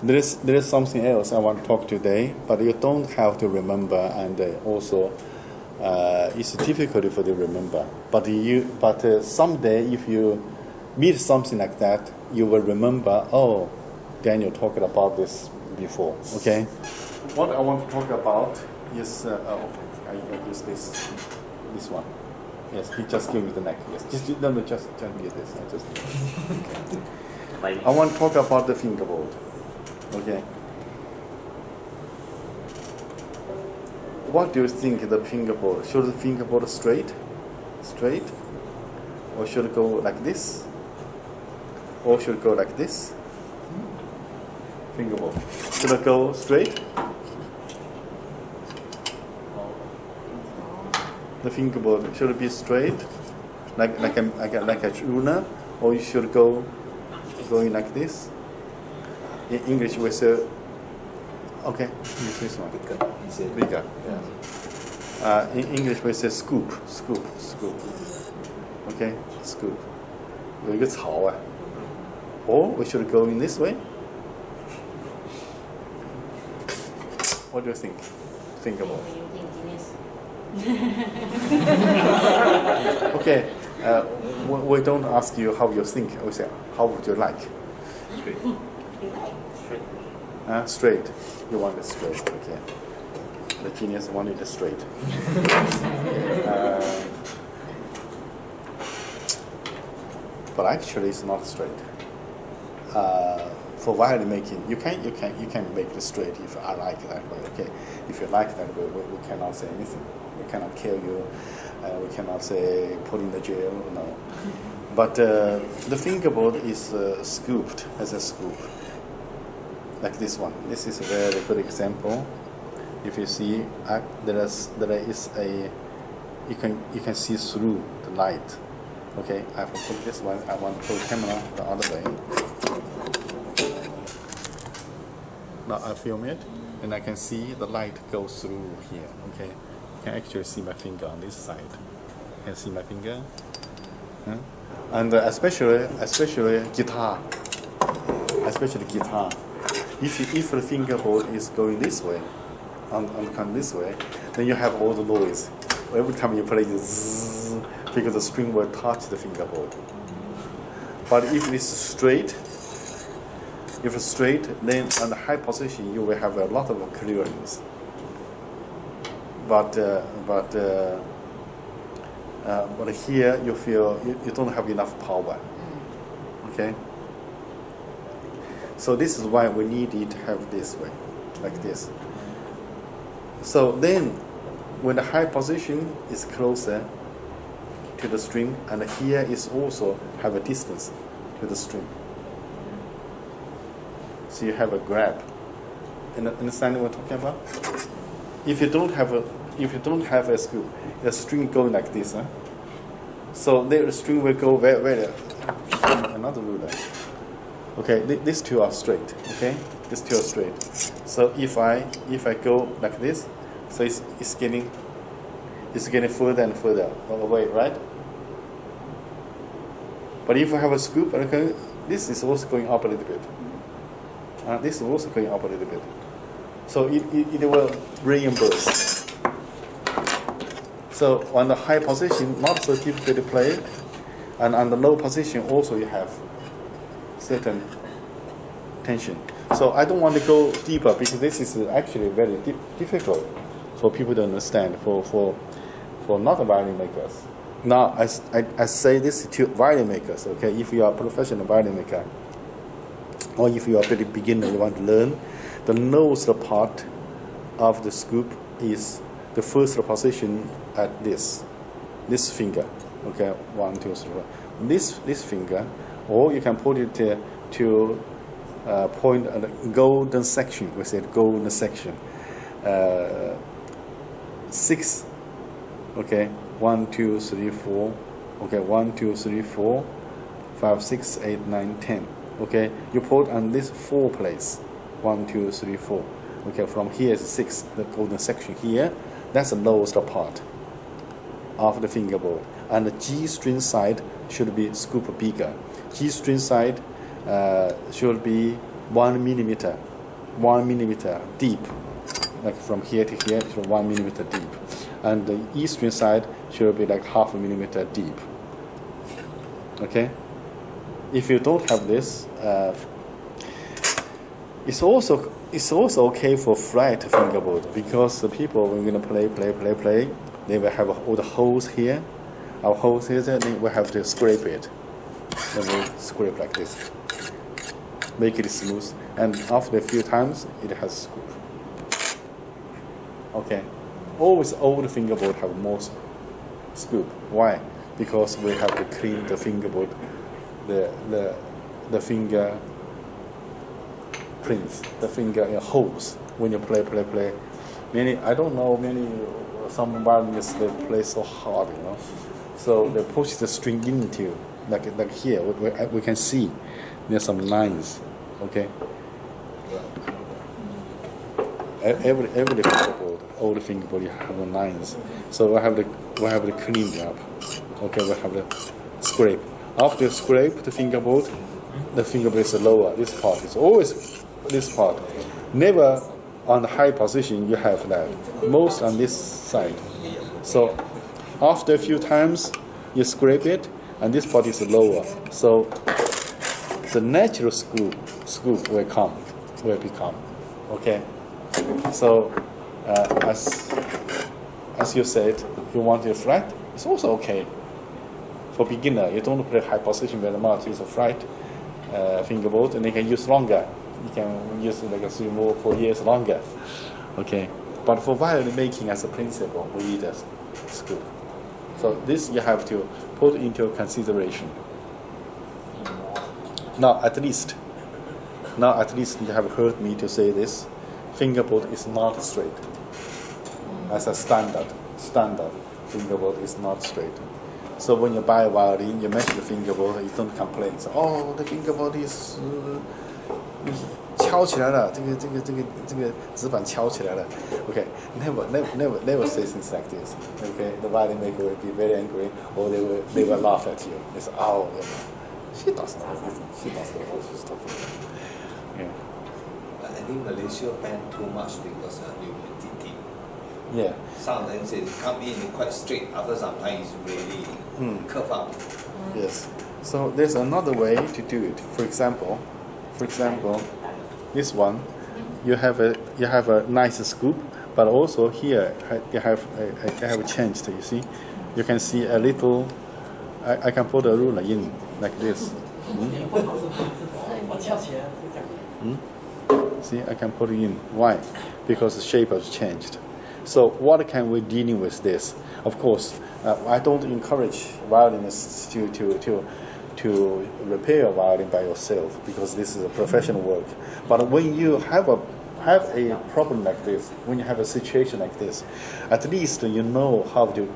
There is something else I want to talk today, but you don't have to remember, and also it's difficult for you to remember. But someday, if you meet something like that, you will remember. Oh, Daniel talked about this before. Okay. What I want to talk about is I use this one. Yes, he just gave me the neck. Yes, just get this. I want to talk about the fingerboard. Okay. What do you think the fingerboard? Should the fingerboard straight, or should it go like this, or should it go like this? Fingerboard. Should it go straight? The fingerboard should it be straight, like a ruler, or you should go going like this? In English we say, okay, this one bigger. Yeah. In English we say scoop. Okay, scoop. 有一个槽啊. Or we should go in this way. What do you think? Fingerboard. Okay, we don't ask you how you think. We say, how would you like? Straight. You want it straight. Okay. The genius wanted it straight. But actually, it's not straight. For violin making, you can make it straight if I like that way. Okay. If you like that way, we cannot say anything. We cannot kill you. We cannot say put in the jail. No. But the fingerboard is scooped as a scoop, like this one. This is a very good example. If you see, there is a you can see through the light. Okay, I have to put this one. I want to put the camera the other way. Now I film it, and I can see the light go through here. Okay, you can actually see my finger on this side. You can see my finger, and especially guitar. If the fingerboard is going this way, and come this way, then you have all the noise. Every time you play, zzz, because the string will touch the fingerboard. But if it's straight, then on the high position you will have a lot of clearance. But here you feel you don't have enough power. Okay. So this is why we need it to have this way, like this. So then, when the high position is closer to the string, and here is also have a distance to the string. So you have a grab. Understand what I'm talking about? If you don't have a scoop, the string go like this, so the string will go very another ruler. Okay, these two are straight. Okay, these two are straight. So if I go like this, so it's getting further and further away, right? But if I have a scoop, okay, this is also going up a little bit. This is also going up a little bit. So it will reimburse. So on the high position, not so difficult to play, and on the low position also you have certain tension. So I don't want to go deeper because this is actually very difficult for people to understand, for not violin makers. Now I say this to violin makers. Okay, if you are a professional violin maker, or if you are a very beginner, you want to learn, the nose part of the scoop is the first position at this finger. Okay, 1, 2, 3, 4. This finger, or you can put it to point at the golden section. We said golden section. 6. Okay, 1, 2, 3, 4. Okay, 1, 2, 3, 4, 5, 6, 8, 9, 10. Okay, you put on this 4 place. 1, 2, 3, 4. Okay, from here is 6. The golden section here. That's the lowest part of the fingerboard. And the G string side should be scoop bigger. G string side should be 1 millimeter deep, like from here to here, it's 1 millimeter deep, and the E string side should be like 0.5 millimeter deep. Okay. If you don't have this, it's also okay for flat fingerboard, because the people when we're gonna play, they will have all the holes here. Our holes here, then we have to scrape it. Then we scrape like this, make it smooth, and after a few times, it has scoop. Okay. Always old fingerboard have more scoop. Why? Because we have to clean the fingerboard, the finger prints, the finger holes when you play. I don't know, some violinists, they play so hard, So they push the string into, like here, we can see there's some lines, okay? Every fingerboard, old fingerboard, you have the lines. So we have to clean it up. Okay, we have to scrape. After you scrape the fingerboard is lower. This part is always this part. Never on the high position you have that. Most on this side. So after a few times you scrape it, and this part is lower. So the natural scoop will become. Okay. So as you said, you want it flat, it's also okay. For beginner, you don't play high position very much. It's a flat fingerboard, and you can use longer. You can use it like 3 or 4 years longer. Okay, but for violin making as a principle, we need a scoop. So this you have to put into consideration. Now at least you have heard me to say this. Fingerboard is not straight. As a standard fingerboard is not straight. So when you buy a violin, you measure the fingerboard, you don't complain. So, the fingerboard is 敲起来了，这个指板敲起来了。Okay, never say things like this. Okay, the violin maker will be very angry, or they will laugh at you. They say, she doesn't know what she's talking about. Yeah. I think Malaysia banned too much because of humidity. Yeah. Sometimes it come in quite straight, after some time it's really curved up. Yes. So there's another way to do it. For example, this one, you have a nice scoop, but also here you have changed. You see, you can see a little. I can put a ruler in like this. See, I can put it in. Why? Because the shape has changed. So what can we dealing with this? Of course, I don't encourage violinists to repair a violin by yourself, because this is a professional work. But when you have a problem like this, when you have a situation like this, at least you know how to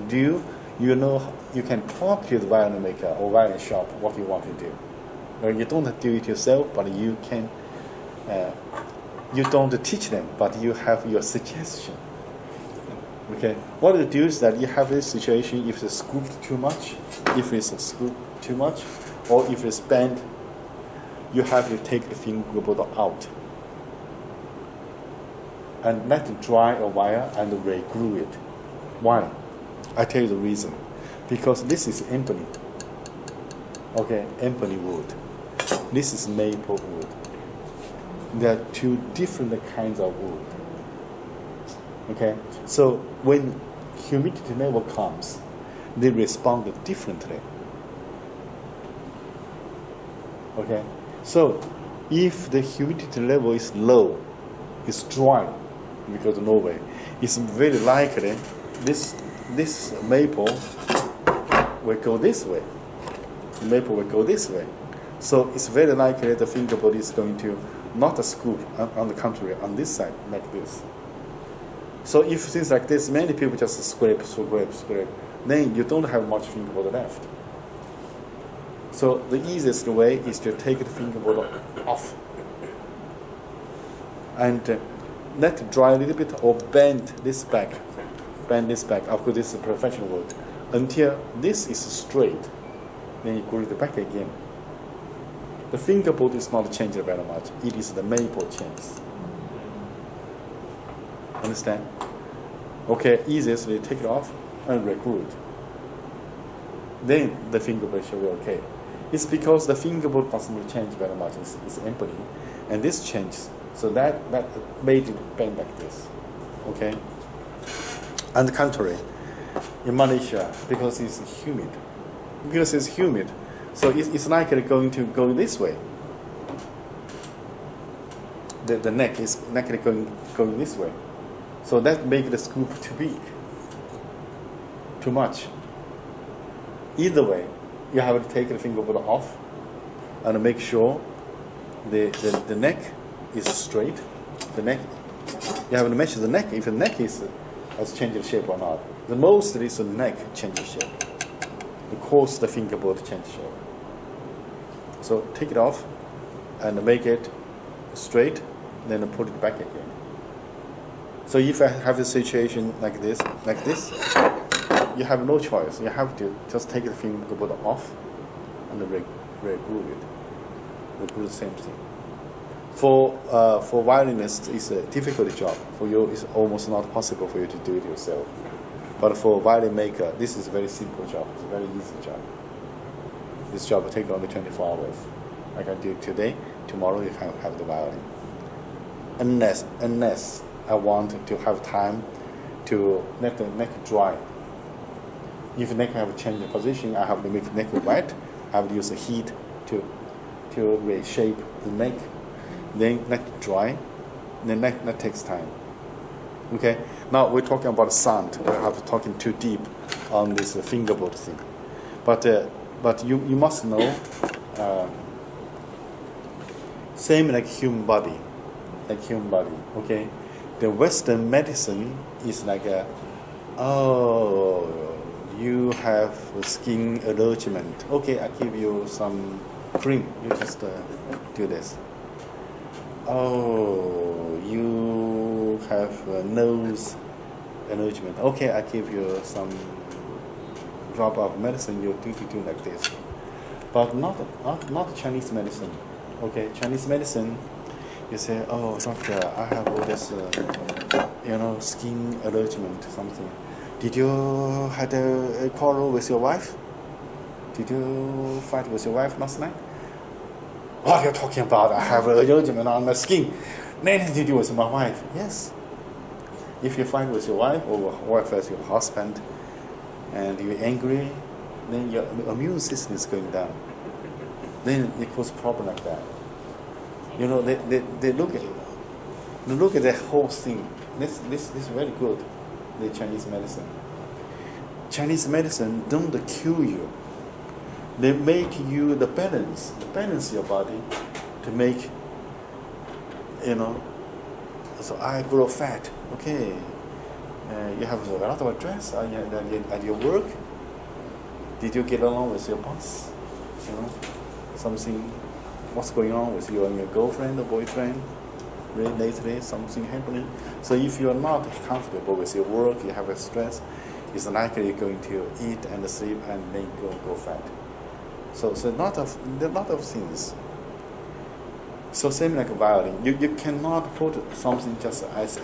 do. You know, you can talk to the violin maker or violin shop what you want to do. You don't do it yourself, but you can. You don't teach them, but you have your suggestion. Okay, what you do is that you have this situation: if it's scooped too much, or if it's bent, you have to take the fingerboard out and let it dry a while and re-glue it. Why? I tell you the reason. Because this is ebony. Okay, ebony wood. This is maple wood. There are two different kinds of wood. Okay, so when humidity level comes, they respond differently. Okay, so if the humidity level is low, it's dry, because no way, it's very likely this maple will go this way. The maple will go this way. So it's very likely the fingerboard is going to not a scoop, on the contrary, on this side, like this. So if things like this, many people just scrape, then you don't have much fingerboard left. So the easiest way is to take the fingerboard off and let it dry a little bit, or bend this back. Of course, this is professional work, until this is straight. Then you glue it back again. The fingerboard is not changed very much. It is the maple changes. Understand? Okay, easily take it off and regroove it. Then the fingerboard should be okay. It's because the fingerboard doesn't change very much. It's empty, and this changes. So that made it bend like this. Okay. On the contrary, in Malaysia, because it's humid, so it's likely going to go this way. The neck is likely going this way. So that makes the scoop too big, too much. Either way, you have to take the fingerboard off and make sure the neck is straight. The neck, you have to measure the neck. If the neck has changed shape or not. The most is the neck changes shape. Of course, the fingerboard changes shape. So take it off and make it straight, then put it back again. So if I have a situation like this, you have no choice. You have to just take the fingerboard off and regroove it. Regroove the same thing. For violinists, it's a difficult job. For you, it's almost not possible for you to do it yourself. But for violin maker, this is a very simple job. It's a very easy job. This job will take only 24 hours. I can do it today. Tomorrow you can have the violin. Unless I want to have time to let the neck dry. If the neck have changed the position, I have to make the neck wet. I have to use the heat to reshape the neck. Then neck dry. Then that takes time. Okay. Now we're talking about sound. We have to talking too deep on this fingerboard thing. But you must know. Same like human body. Okay. The Western medicine is like you have skin allergement. Okay, I give you some cream. You just do this. Oh, you have nose allergement. Okay, I give you some drop of medicine. You do like this, but not Chinese medicine. Okay, Chinese medicine. You say, oh, doctor, I have all this, skin allergement, something. Did you had a quarrel with your wife? Did you fight with your wife last night? What are you talking about? I have an allergement on my skin. Nothing to do with my wife. Yes. If you fight with your wife or wife with your husband, and you're angry, then your immune system is going down. Then it causes a problem like that. They look at the whole thing. This is very good. The Chinese medicine. Chinese medicine don't cure you. They make you balance your body to make. So I grow fat. Okay. You have a lot of stress at your work. Did you get along with your boss? Something. What's going on with you and your girlfriend or boyfriend? Really lately, something happening. So if you are not comfortable with your work, you have a stress, it's likely you're going to eat and sleep and then go fat. So there are a lot of things. So same like a violin, you cannot put something just as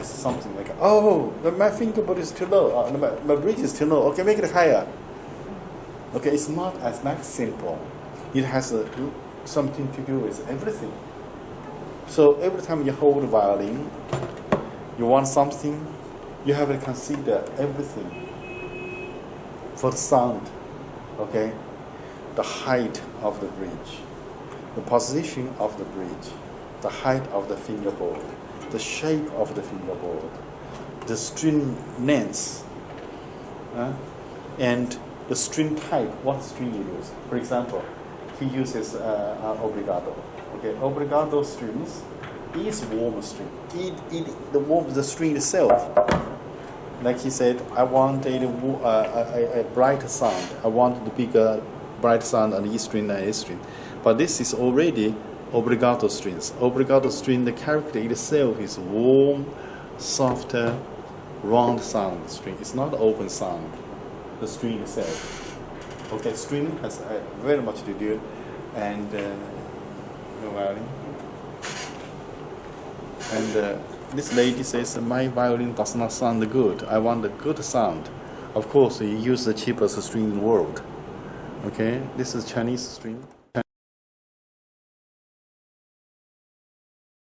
something like, oh, my fingerboard is too low, my bridge is too low. Okay, make it higher. Okay, it's not as that simple. It has something to do with everything. So every time you hold a violin, you want something, you have to consider everything for the sound. Okay, the height of the bridge, the position of the bridge, the height of the fingerboard, the shape of the fingerboard, the string length, and the string type. What string you use? For example, he uses obrigado. Okay, obrigado strings is warm string. The string itself. Like he said, I want a bright sound. I want the bigger bright sound on E string and A string. But this is already obrigado strings. Obrigado string, the character itself is warm, softer, round sound string. It's not open sound. The string itself. Okay, string has very much to do and the violin. And this lady says, my violin does not sound good. I want a good sound. Of course, you use the cheapest string in the world. Okay, this is Chinese string.